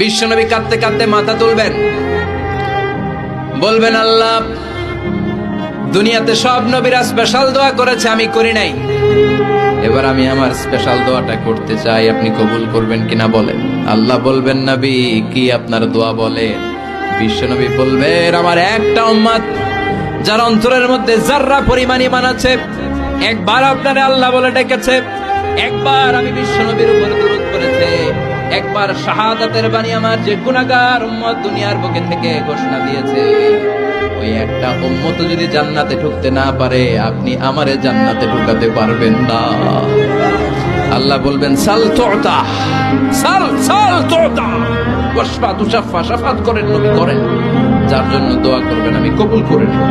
বিশ্বনবী কাঁদতে কাঁদতে মাথা তুলবেন, বলবেন আল্লাহ, দুনিয়াতে সব নবীরা স্পেশাল দোয়া করেছে, আমি করি নাই, এবার আমি আমার স্পেশাল দোয়াটা করতে চাই, আপনি কবুল করবেন কিনা বলেন। আল্লাহ বলবেন, নবী কি আপনার দোয়া বলেন? বিশ্বনবী বলবেন, আমার একটা উম্মত যার অন্তরের মধ্যে যাররা পরিমাণ ঈমান আছে, একবার আপনারে আল্লাহ বলে ডেকেছে, একবার আমি বিশ্বনবীর উপর দুরূদ পড়েছে, একবার শাহাদাতের বাণী আমার যে গুনাহগার উম্মত দুনিয়ার বুকে থেকে ঘোষণা দিয়েছে, ওই একটা উম্মত যদি জান্নাতে ঢুকতে না পারে, আপনি আমারে জান্নাতে ঢুকাতে পারবেন না। আল্লাহ বলবেন, সাল তুতা, সাল সাল তুতা, ওয়াশফা তুশাফা, শাফাত করেন নবী করেন, যার জন্য দোয়া করবেন আমি কবুল করে নেব।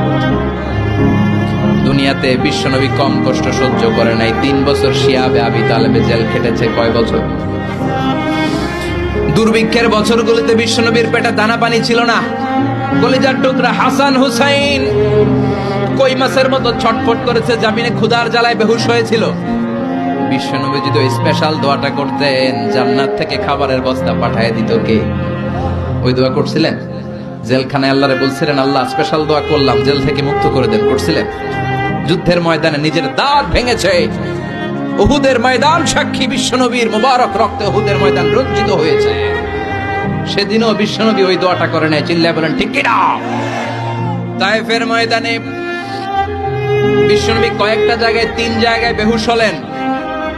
দুনিয়াতে বিশ্বনবী কম কষ্ট সহ্য করে নাই। 3 বছর শিয়াবে আবি তালেবে জেল খেটেছে। কয় বছর? দুর্ভিক্ষের বছরগুলোতে বিশ্বনবীর পেটে দানা পানি ছিল না। কলিজার টুকরা হাসান হুসাইন কই মাছের মতো ছটফট করেছে, জামিনে ক্ষুধার জ্বালায় বেহুশ হয়েছিল। বিশ্বনবী যদি ওই স্পেশাল দোয়াটা করতেন, জান্নাত থেকে খাবারের বস্তা পাঠিয়ে দিত কে? ওই দোয়া করছিলেন? জেলখানায় আল্লাহরে বলছিলেন, আল্লাহ স্পেশাল দোয়া করলাম, জেল থেকে মুক্ত করে দেন, করছিলেন? যুদ্ধের ময়দানে নিজের দাঁত ভেঙেছে, উহুদের ময়দান সাক্ষী, বিশ্বনবীর মুবারক রক্তে উহুদের ময়দান রঞ্জিত হয়েছে। সেদিনও বিশ্বনবী ওই দোয়াটা করে নাই। চিল্লায় বলেন ঠিক কিনা? তায়েফের ময়দানে বিশ্বনবী কয়েকটা জায়গায়, 3 জায়গায় বেহুশ হলেন।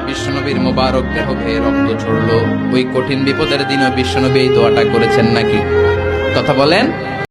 বিশ্বনবীর মুবারক দেহ বেয়ে রক্ত ঝরলো। ওই কঠিন বিপদের দিনও বিশ্বনবী এই দোয়াটা করেছেন নাকি? কথা বলেন।